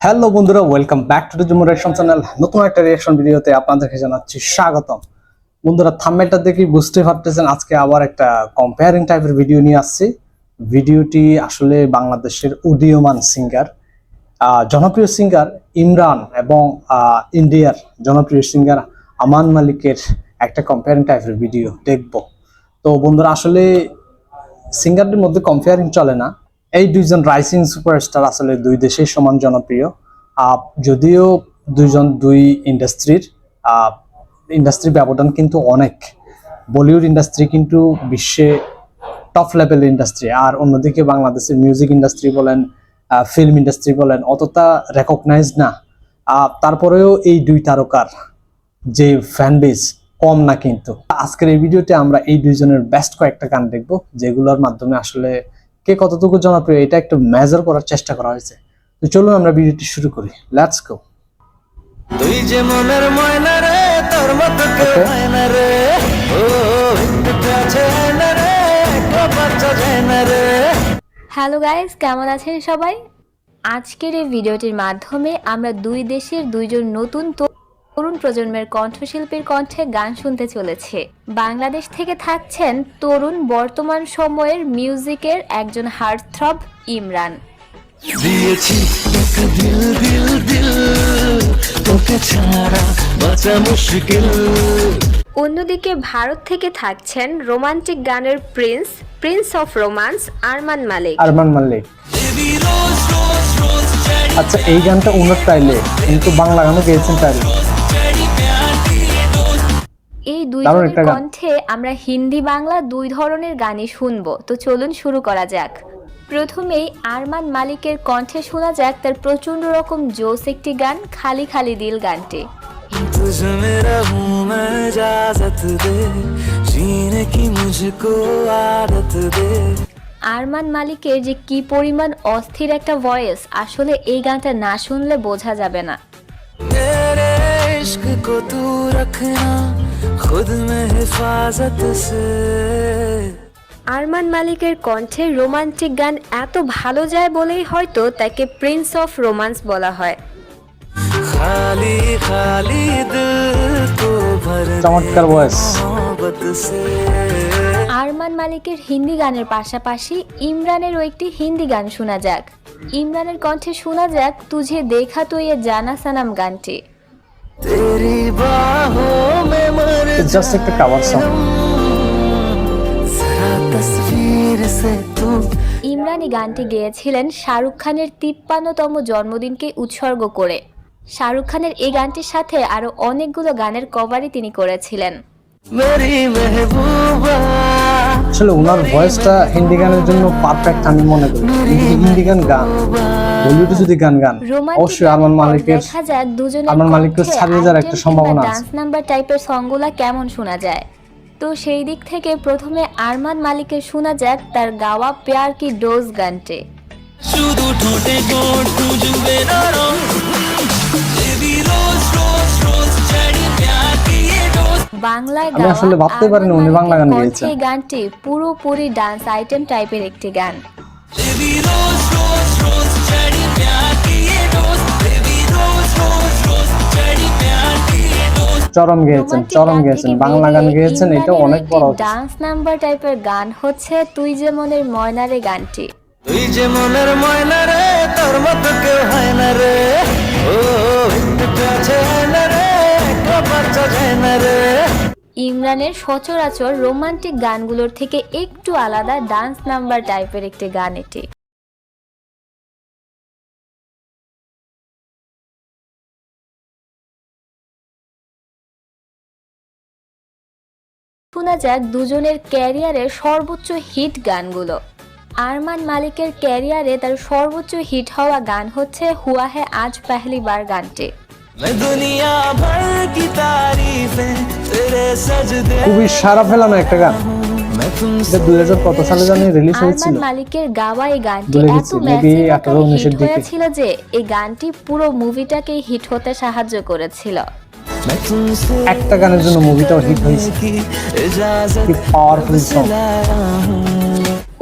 Hello বন্ধুরা, welcome back to the জুমো reaction channel. নতুন একটা রিঅ্যাকশন ভিডিওতে আপনাদেরকে জানাচ্ছি স্বাগতম। বন্ধুরা, থাম্বনেলটা দেখে বুঝতে পারতেছেন আজকে আবার একটা কম্পেয়ারিং টাইপের ভিডিও নিয়ে আসছি। ভিডিওটি আসলে বাংলাদেশের উদীয়মান সিঙ্গার, জনপ্রিয় সিঙ্গার ইমরান এবং ইন্ডিয়ার জনপ্রিয় সিঙ্গার আমান মালিকের একটা কম্পেয়ারিং টাইপের ভিডিও দেখব। তো বন্ধুরা, আসলে সিঙ্গারদের মধ্যে কম্পেয়ারিং চলে না। এই দুইজন রাইজিং সুপারস্টার আসলে দুই দেশেই সমান জনপ্রিয়। যদিও দুইজন দুই ইন্ডাস্ট্রি ব্যবধান কিন্তু অনেক। বলিউড ইন্ডাস্ট্রি কিন্তু বিশ্বে টপ লেভেলের ইন্ডাস্ট্রি, আর অন্যদিকে বাংলাদেশের মিউজিক ইন্ডাস্ট্রি বলেন, ফিল্ম ইন্ডাস্ট্রি বলেন, অতটা রেকগনাইজ না। তারপরেও এই দুই তারকার যে ফ্যান বেস কম না। কিন্তু আজকের এই ভিডিওতে আমরা এই দুইজনের বেস্ট কয়েকটা গান দেখবো, যেগুলোর মাধ্যমে আসলে কে কতটুকু জনপ্রিয় এটা একটু মেজার করার চেষ্টা করা হয়েছে। তো চলুন আমরা ভিডিওটি শুরু করি। Let's go. তুই যে মনের ময়না রে, তোর মতো কেউ হয় না রে, ও হিন্দুতে আছে না রে, বাচ্চা যায় না রে। হ্যালো গাইস, কেমন আছেন সবাই? আজকের এই ভিডিওটির মাধ্যমে আমরা দুই দেশের দুইজন নতুন তরুণ প্রজন্মের কণ্ঠশিল্পীর কণ্ঠে গান শুনতে চলেছে। বাংলাদেশ থেকে থাকছেন তরুণ বর্তমান সময়ের মিউজিকের একজন হার্টথ্রব ইমরান। দিয়েছি তোকে দিল দিল দিল, তোকে ছাড়া বাঁচা মুশকিল। অন্যদিকে ভারত থেকে থাকছেন রোমান্টিক গানের প্রিন্স অফ রোমান্স আরমান মালিক। আচ্ছা, এই গানটা উনার টাইলে, কিন্তু বাংলা গানও গেয়েছেন টাইলে। এই দুইজনের কণ্ঠে আমরা হিন্দি বাংলা দুই ধরনের গানই শুনবো। তো চলুন শুরু করা যাক। প্রথমেই আরমান মালিকের কণ্ঠে শোনা যাক তার প্রচন্ড রকম জোস একটি গান, খালি খালি দিল গানটি। तुझे मेरा हूँ मैं, इजाजत दे जीने की मुझको आदत दे। আরমান মালিকের যে কি পরিমাণ অস্থির একটা ভয়েস, আসলে এই গানটা না শুনলে বোঝা যাবে না। मेरे इश्क को तू रखना खुद में हिफाजत से। আরমান মালিকের কণ্ঠে রোমান্টিক গান এত ভালো যায় বলেই হয়তো তাকে প্রিন্স অফ রোমান্স বলা হয়। खाली खाली दिल को भर চমৎকার ভয়েস। मोहब्बत से। আরমান মালিকের হিন্দি গানের পাশাপাশি ইমরানেরও একটি হিন্দি গান শোনা যাক। ইমরানের কণ্ঠে শোনা যাক তুঝে দেখা তো ইয়ে জানা সানাম গানটি। तेरी बाहों में मर জাস্ট একটা কভার সং। जरा तस्वीर से तू। ইমরান এই গানটি গেয়েছিলেন শাহরুখ খানের 53তম জন্মদিনকে উৎসর্গ করে। শাহরুখ খানের এই গানটির সাথে আরো অনেকগুলো গানের কভারই তিনি করেছিলেন। मेरी महबूबा। আসলে ওনার ভয়েসটা হিন্দি গানের জন্য পারফেক্ট আমি মনে করি। হিন্দি গান বলিউডে যদি গান অবশ্যই আরমান মালিকের দেখা যাক দুজনের আরমান মালিককে ছাড়িয়ে যাওয়ার একটা সম্ভাবনা আছে। ডান্স নাম্বার টাইপের সংগুলা কেমন শোনা যায়। তো সেই দিক থেকে প্রথমে আরমান মালিকের শোনা যাক তার গাওয়া প্যার কি ডোজ গানটি। শুধু ঠোঁটে ঠোঁট খুঁজবে নরম, বেবি রোজ রোজ রোজ চড়ি প্যার কি ये डोज। বাংলায় আমি আসলে ভাবতে পারিনি উনি বাংলা গান গেয়েছেন। এই গানটি পুরোপুরি ডান্স আইটেম টাইপের একটি গান। बेबी रोज रोज रोज चढ़ी प्यार की ये डोज, बेबी रोज रोज रोज चढ़ी प्यार की ये डोज। চরম গেয়েছেন বাংলা গান গেয়েছেন, এটা অনেক বড় ডান্স নাম্বার টাইপের গান হচ্ছে তুই যে মনের ময়নারে গানটি। তুই যে মনের ময়না রে, তোর মতো কেউ হয় না রে, ও হিন্দুতে আছে না রে, বাচ্চা যায় না রে। ইমরানের সচরাচর রোমান্টিক গানগুলোর থেকে একটু আলাদা ডান্স নাম্বার টাইপের একটি গান এটি। শোনা যাক দুজনের ক্যারিয়ারের সর্বোচ্চ হিট গানগুলো। আরমান মালিকের ক্যারিয়ারে তার সর্বোচ্চ হিট হওয়া গান হচ্ছে হুয়া হে আজ পেহলি বার গানটি। मैं दुनिया भर की तारीफें तेरे सजदे। খুবই সারা ফেলানো একটা গান। मैं तुमसे এটা 2000 কত সালে জানি রিলিজ হয়েছিল। আরমান মালিকের গাওয়া এই গানটি ভুলে এত গেছি, maybe ম্যাসিভ 18-19 হিট হয়েছিল যে এই গানটি পুরো মুভিটাকে হিট হতে সাহায্য করেছিল। मैं तुमसे একটা গানের জন্য মুভিটাও হিট হয়েছে। की इजाजत কি পাওয়ারফুল সং। लाया हूँ।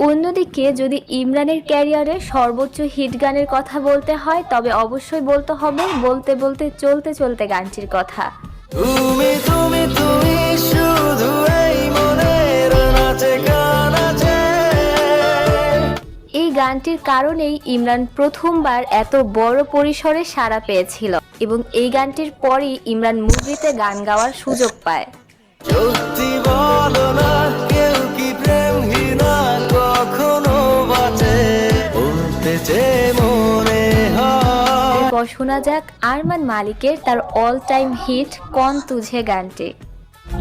অন্যদিকে যদি ইমরানের ক্যারিয়ারে সর্বোচ্চ হিট গানের কথা বলতে হয় তবে অবশ্যই বলতে হবে বলতে বলতে চলতে চলতে গানটির কথা। তুমি তুমি তুমি শুধু এই মনের নাচে গানাচে। এই গানটির কারণেই ইমরান প্রথমবার এত বড় পরিসরে সাড়া পেয়েছিল এবং এই গানটির পরই ইমরান মুভিতে গান গাওয়ার সুযোগ পায়। সত্যি বলো না কেউ কি প্রেমহীনা কখনো বাঁচে, বলতে যে মনে হয়। এরপর শোনা যাক আরমান মালিকের তার অল টাইম হিট কন তুঝে গানটি।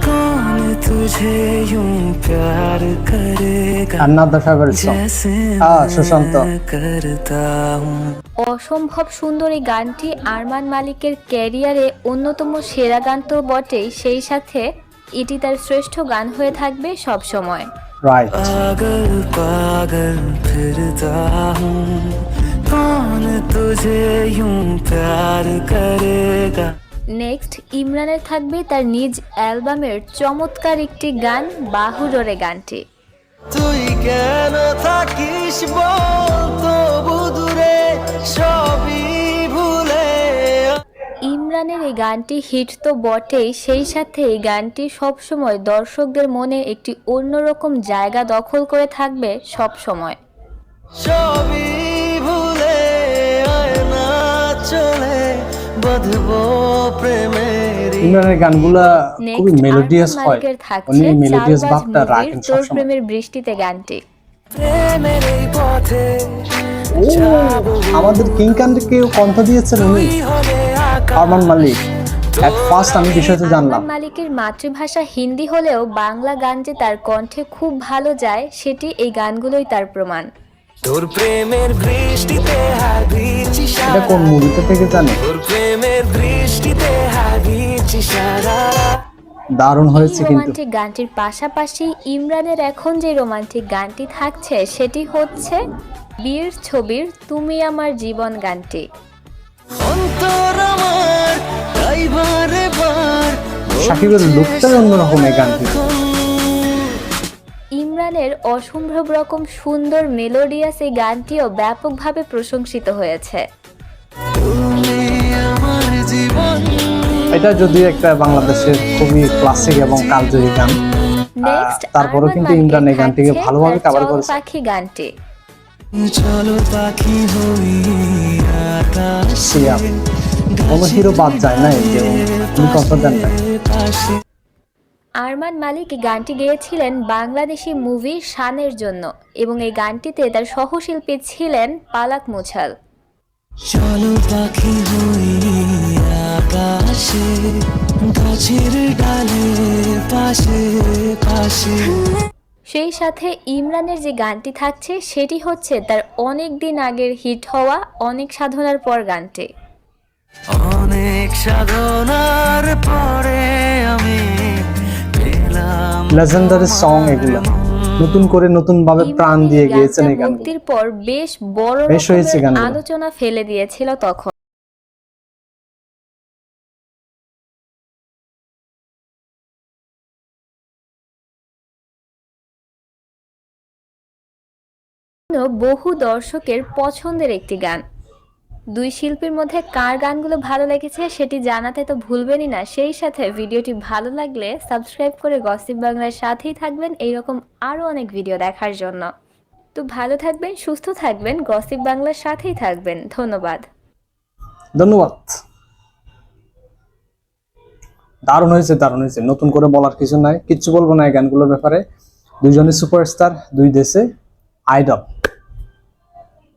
कौन तुझे यूं प्यार करेगा another favorite song जैसे সুশান্ত। मैं करता हूँ। অসম্ভব সুন্দর এই গানটি আরমান মালিকের ক্যারিয়ারে অন্যতম সেরা গান তো বটেই, সেই সাথে এটি তার শ্রেষ্ঠ গান হয়ে থাকবে সব সময়। রাইট। पागल पागल फिरता हूँ, कौन तुझे यूं प्यार करेगा। নেক্সট ইমরানের থাকবে তার নিজ অ্যালবামের চমৎকার একটি গান বাহুডোরে গানটি। তুই কেন থাকিস বল তবু দূরে সবই ভুলে। ইমরানের এই গানটি হিট তো বটেই, সেই সাথে এই গানটি সবসময় দর্শকদের মনে একটি অন্যরকম জায়গা দখল করে থাকবে সব সময়। সবই ভুলে আয় না চলে বাঁধবো প্রেমের। ইমরানের গানগুলা খুবই নেক্সট মেলোডিয়াস আরমান হয়, মালিকের থাকছে উনি মেলোডিয়াস চালবাজ ভাবটা মুভির রাখেন তোর সবসময়। প্রেমের বৃষ্টিতে গানটি। প্রেমের এই পথে ও, আমাদের কিং কান্ট্রিকেও কণ্ঠ দিয়েছেন উনি, হলে আরমান মালিক। এট ফার্স্ট আমি বিষয়টা জানলাম। আরমান মালিকের মাতৃভাষা হিন্দি হলেও বাংলা গান যে তার কণ্ঠে খুব ভালো যায় সেটি এই গানগুলোই তার প্রমাণ। তোর প্রেমের বৃষ্টিতে হারিয়েছি এটা সারা, কোন মুভিতে থেকে জানি, তোর প্রেমের বৃষ্টিতে হারিয়েছি সারা। দারুণ এই হয়েছে কিন্তু। রোমান্টিক গানটির পাশাপাশি ইমরানের এখন যে রোমান্টিক গানটি থাকছে সেটি হচ্ছে বীর ছবির তুমি আমার জীবন গানটি। অন্তর আমার তাই বারে বার শাকিবের লুকটাই অন্যরকম এই গানটি। ইমরানের অসম্ভব রকম সুন্দর মেলোডিয়াস এই গানটিও ব্যাপকভাবে প্রশংসিত হয়েছে। তুমি আমার জীবন। এটা যদিও একটা বাংলাদেশের খুবই ক্লাসিক এবং কালজয়ী গান, নেক্সট তারপরেও কিন্তু ইমরান এই গানটিকে ভালোভাবে কভার করেছে। পাখি গানটি। চলো পাখি হই আকাশে সিয়াম কোনো হিরো বাদ যায় না, এই যে উনি কত দেন না। পাশে। আরমান মালিক এই গানটি গেয়েছিলেন বাংলাদেশি মুভি শানের জন্য এবং এই গানটিতে তার সহশিল্পী ছিলেন পালাক মুছাল। চলো পাখি হই আকাশে গাছের ডালে পাশে পাশে। সেই সাথে ইমরানের যে গানটি থাকছে সেটি হচ্ছে তার অনেক দিন আগের হিট হওয়া অনেক সাধনার পর গানটি। অনেক সাধনার পরে আমি পেলাম লেজেন্ডারি সং এগুলো, নতুন করে নতুন ভাবে প্রাণ ইমরানের দিয়ে এই গিয়েছেন গানটা এই গানগুলো। মুক্তির পর বেশ বড় বেশ হয়েছে রকমের গানগুলো। আলোচনা ফেলে দিয়েছিল তখন। বহু দর্শকের পছন্দের একটি গান। দুই শিল্পীর মধ্যে কার গানগুলো ভালো লেগেছে সেটি জানাতে তো ভুলবেনই না। সেই সাথে ভিডিওটি ভালো লাগলে সাবস্ক্রাইব করে গসিপ বাংলার সাথেই থাকবেন এইরকম আরো অনেক ভিডিও দেখার জন্য। তো ভালো থাকবেন, সুস্থ থাকবেন, গসিপ বাংলার সাথেই থাকবেন। ধন্যবাদ। ধন্যবাদ। দারুণ হয়েছে, দারুণ হয়েছে, নতুন করে বলার কিছু নাই, কিচ্ছু বলবো না এই গানগুলোর ব্যাপারে। দুইজনই সুপারস্টার, দুই দেশে আইডল।